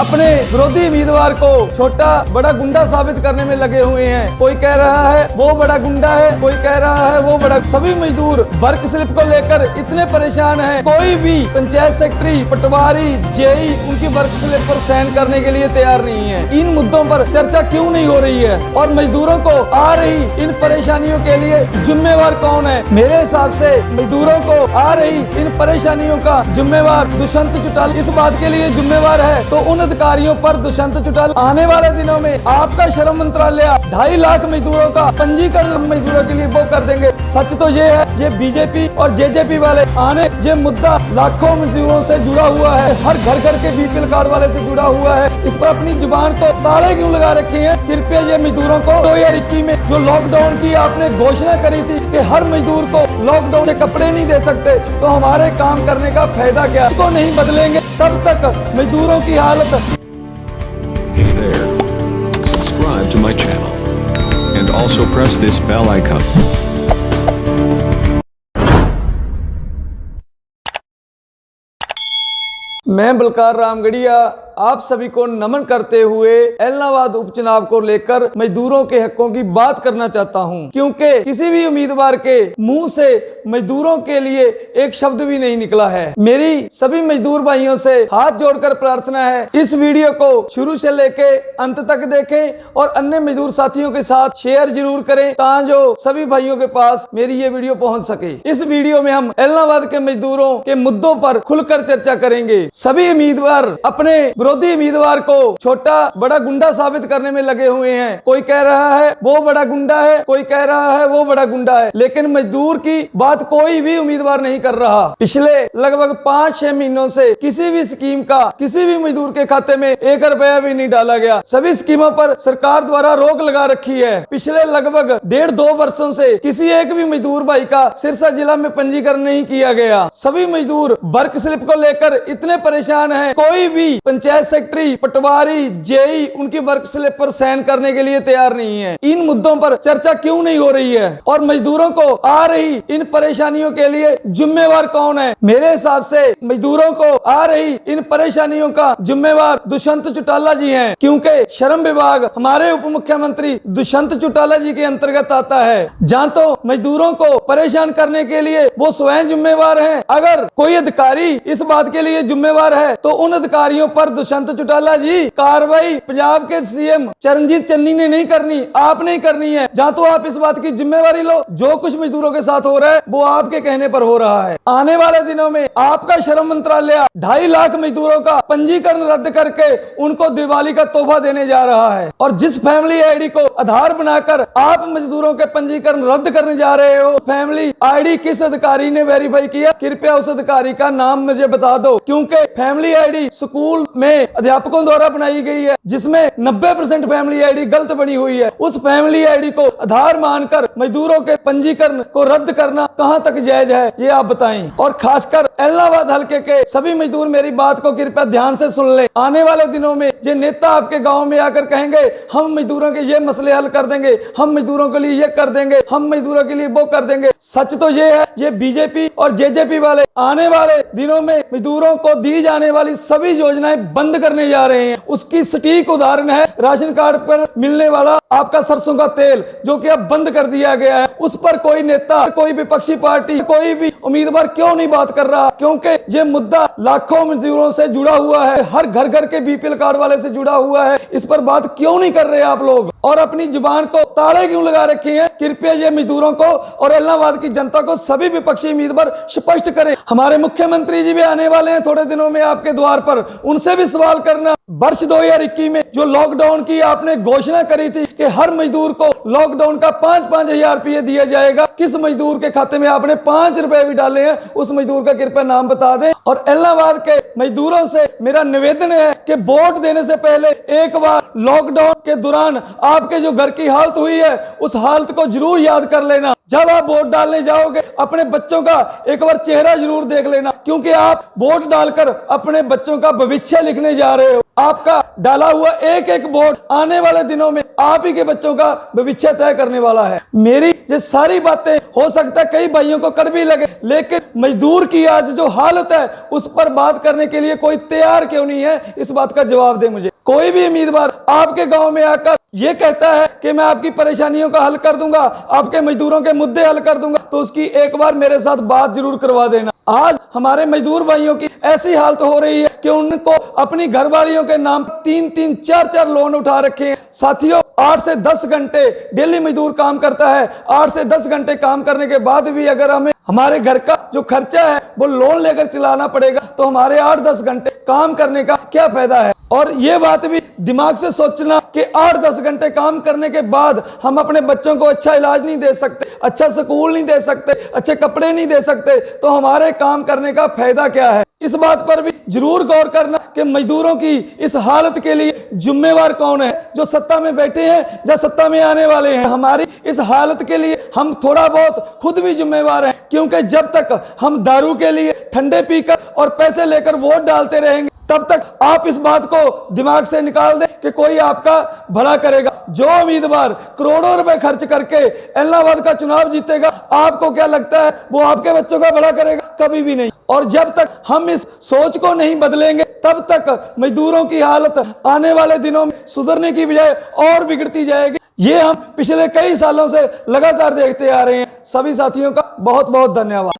अपने विरोधी उम्मीदवार को छोटा बड़ा गुंडा साबित करने में लगे हुए हैं। कोई कह रहा है वो बड़ा गुंडा है, कोई कह रहा है वो बड़ा। सभी मजदूर वर्क स्लिप को लेकर इतने परेशान हैं, कोई भी पंचायत सेक्रेटरी, पटवारी, जेई उनकी वर्क स्लिप पर साइन करने के लिए तैयार नहीं है। इन मुद्दों पर चर्चा क्यों नहीं हो रही है और मजदूरों को आ रही इन परेशानियों के लिए जिम्मेवार कौन है? मेरे हिसाब से मजदूरों को आ रही इन परेशानियों का जिम्मेवार दुष्यंत चौटाला इस बात के लिए जिम्मेवार है। तो उन अधिकारियों पर दुष्यंत चौटाला आने वाले दिनों में आपका श्रम मंत्रालय 2.5 लाख मजदूरों का पंजीकरण मजदूरों के लिए वो कर देंगे। सच तो ये है, ये बीजेपी और जेजेपी वाले आने ये मुद्दा लाखों मजदूरों से जुड़ा हुआ है, हर घर के बीपीएल कार्ड वाले से जुड़ा हुआ है। इस पर अपनी जुबान को ताले क्यों लगा रखे हैं? कृपया ये मजदूरों को 2021 में जो लॉकडाउन की आपने घोषणा करी थी कि हर मजदूर को लॉकडाउन से कपड़े नहीं दे सकते, तो हमारे काम करने का फायदा क्या? इसको नहीं बदलेंगे तब तक मजदूरों की हालत। Hey there. Subscribe to my channel and also press this bell icon. मैं बलकार रामगढ़िया आप सभी को नमन करते हुए एलनाबाद उपचुनाव को लेकर मजदूरों के हकों की बात करना चाहता हूं, क्योंकि किसी भी उम्मीदवार के मुंह से मजदूरों के लिए एक शब्द भी नहीं निकला है। मेरी सभी मजदूर भाइयों से हाथ जोड़कर प्रार्थना है, इस वीडियो को शुरू से लेके अंत तक देखें और अन्य मजदूर साथियों के साथ शेयर जरूर करें, ताकि सभी भाइयों के पास मेरी ये वीडियो पहुंच सके। इस वीडियो में हम एलनाबाद के मजदूरों के मुद्दों पर खुलकर चर्चा करेंगे। सभी उम्मीदवार अपने विरोधी उम्मीदवार को छोटा बड़ा गुंडा साबित करने में लगे हुए हैं। कोई कह रहा है वो बड़ा गुंडा है, कोई कह रहा है वो बड़ा गुंडा है, लेकिन मजदूर की बात कोई भी उम्मीदवार नहीं कर रहा। पिछले लगभग 5-6 महीनों से किसी भी स्कीम का किसी भी मजदूर के खाते में 1 रुपया भी नहीं डाला गया। सभी स्कीमों पर सरकार द्वारा रोक लगा रखी है। पिछले लगभग 1.5-2 वर्षों से किसी एक भी मजदूर भाई का सिरसा जिला में पंजीकरण नहीं किया गया। सभी मजदूर वर्क स्लिप को लेकर इतने परेशान है, कोई भी पंचायत सेक्रेटरी, पटवारी, जेई उनकी वर्क स्लिप पर साइन करने के लिए तैयार नहीं है। इन मुद्दों पर चर्चा क्यों नहीं हो रही है और मजदूरों को आ रही इन परेशानियों के लिए जिम्मेवार कौन है? मेरे हिसाब से मजदूरों को आ रही इन परेशानियों का जिम्मेवार दुष्यंत चौटाला जी हैं, क्योंकि श्रम विभाग हमारे उप मुख्यमंत्री दुष्यंत चौटाला जी के अंतर्गत आता है। जहाँ तो मजदूरों को परेशान करने के लिए वो स्वयं जिम्मेवार है। अगर कोई अधिकारी इस बात के लिए जिम्मेवार है तो उन अधिकारियों पर दुष्यंत चौटाला जी कार्रवाई पंजाब के सीएम चरणजीत चन्नी ने नहीं करनी, आपने ही करनी है। जहाँ तो आप इस बात की जिम्मेवारी लो, जो कुछ मजदूरों के साथ हो रहा है वो आपके कहने पर हो रहा है। आने वाले दिनों में आपका श्रम मंत्रालय 2.5 लाख मजदूरों का पंजीकरण रद्द करके उनको दिवाली का तोहफा देने जा रहा है। और जिस फैमिली आईडी को आधार बनाकर आप मजदूरों के पंजीकरण रद्द करने जा रहे हो, फैमिली आईडी किस अधिकारी ने वेरीफाई किया? कृपया उस अधिकारी का नाम मुझे बता दो, क्योंकि फैमिली आईडी स्कूल में अध्यापकों द्वारा बनाई गई है, जिसमें 90% फैमिली आईडी गलत बनी हुई है। उस फैमिली आईडी को आधार मानकर मजदूरों के पंजीकरण को रद्द करना कहां तक जायज है, ये आप बताएं। और खासकर एलनाबाद हल्के के सभी मजदूर मेरी बात को कृपया ध्यान से सुन ले। आने वाले दिनों में ये नेता आपके गांव में आकर कहेंगे हम मजदूरों के ये मसले हल कर देंगे, हम मजदूरों के लिए ये कर देंगे, हम मजदूरों के लिए वो कर देंगे। सच तो ये है, ये बीजेपी और जेजेपी वाले आने वाले दिनों में मजदूरों को दी जाने वाली सभी योजनाएं बंद करने जा रहे हैं। उसकी सटीक उदाहरण है राशन कार्ड पर मिलने वाला आपका सरसों का तेल, जो कि अब बंद कर दिया गया है। उस पर कोई नेता, कोई विपक्षी पार्टी, कोई भी उम्मीदवार क्यों नहीं बात कर रहा? क्योंकि ये मुद्दा लाखों मजदूरों से जुड़ा हुआ है, हर घर के बीपीएल कार्ड वाले से जुड़ा हुआ है। इस पर बात क्यों नहीं कर रहे आप लोग और अपनी जुबान को ताले क्यों लगा रखे हैं? कृपया ये मजदूरों को और एलनाबाद की जनता को सभी विपक्षी उम्मीदवार स्पष्ट करें। हमारे मुख्यमंत्री जी भी आने वाले हैं थोड़े दिनों में आपके द्वार पर, उनसे भी सवाल करना। वर्ष 2021 में जो लॉकडाउन की आपने घोषणा करी थी कि हर मजदूर को लॉकडाउन का 5-5 हजार रुपये दिया जाएगा, किस मजदूर के खाते में आपने 5 रुपए भी डाले हैं? उस मजदूर का कृपया नाम बता दें। और एलनाबाद के मजदूरों से मेरा निवेदन है कि वोट देने से पहले एक बार लॉकडाउन के दौरान आपके जो घर की हालत हुई है उस हालत को जरूर याद कर लेना। जब आप वोट डालने जाओगे अपने बच्चों का एक बार चेहरा जरूर देख लेना, क्योंकि आप वोट डालकर अपने बच्चों का भविष्य लिखने जा रहे हो। आपका डाला हुआ एक एक वोट आने वाले दिनों में आप ही के बच्चों का भविष्य तय करने वाला है। मेरी ये सारी बातें हो सकता है कई भाइयों को कड़वी लगे, लेकिन मजदूर की आज जो हालत है उस पर बात करने के लिए कोई तैयार क्यों नहीं है, इस बात का जवाब दे मुझे। कोई भी उम्मीदवार आपके गांव में आकर ये कहता है कि मैं आपकी परेशानियों का हल कर दूंगा, आपके मजदूरों के मुद्दे हल कर दूंगा, तो उसकी एक बार मेरे साथ बात जरूर करवा देना। आज हमारे मजदूर भाइयों की ऐसी हालत हो रही है कि उनको अपनी घरवालियों के नाम 3-3, 4-4 लोन उठा रखे हैं। साथियों, 8 से 10 घंटे डेली मजदूर काम करता है। 8 से 10 घंटे काम करने के बाद भी अगर हमें हमारे घर का जो खर्चा है वो लोन लेकर चलाना पड़ेगा, तो हमारे 8-10 घंटे काम करने का क्या फायदा है। और ये बात भी दिमाग से सोचना कि 8-10 घंटे काम करने के बाद हम अपने बच्चों को अच्छा इलाज नहीं दे सकते, अच्छा स्कूल नहीं दे सकते, अच्छे कपड़े नहीं दे सकते, तो हमारे काम करने का फायदा क्या है। इस बात पर भी जरूर गौर करना कि मजदूरों की इस हालत के लिए जिम्मेवार कौन है, जो सत्ता में बैठे हैं या सत्ता में आने वाले हैं। हमारी इस हालत के लिए हम थोड़ा बहुत खुद भी जिम्मेवार हैं, क्योंकि जब तक हम दारू के लिए ठंडे पीकर और पैसे लेकर वोट डालते रहेंगे तब तक आप इस बात को दिमाग से निकाल दें कि कोई आपका भला करेगा। जो उम्मीदवार करोड़ों रुपए खर्च करके एलनाबाद का चुनाव जीतेगा, आपको क्या लगता है वो आपके बच्चों का भला करेगा? कभी भी नहीं। और जब तक हम इस सोच को नहीं बदलेंगे तब तक मजदूरों की हालत आने वाले दिनों में सुधरने की बजाय और बिगड़ती जाएगी। ये हम पिछले कई सालों से लगातार देखते आ रहे हैं। सभी साथियों का बहुत बहुत धन्यवाद।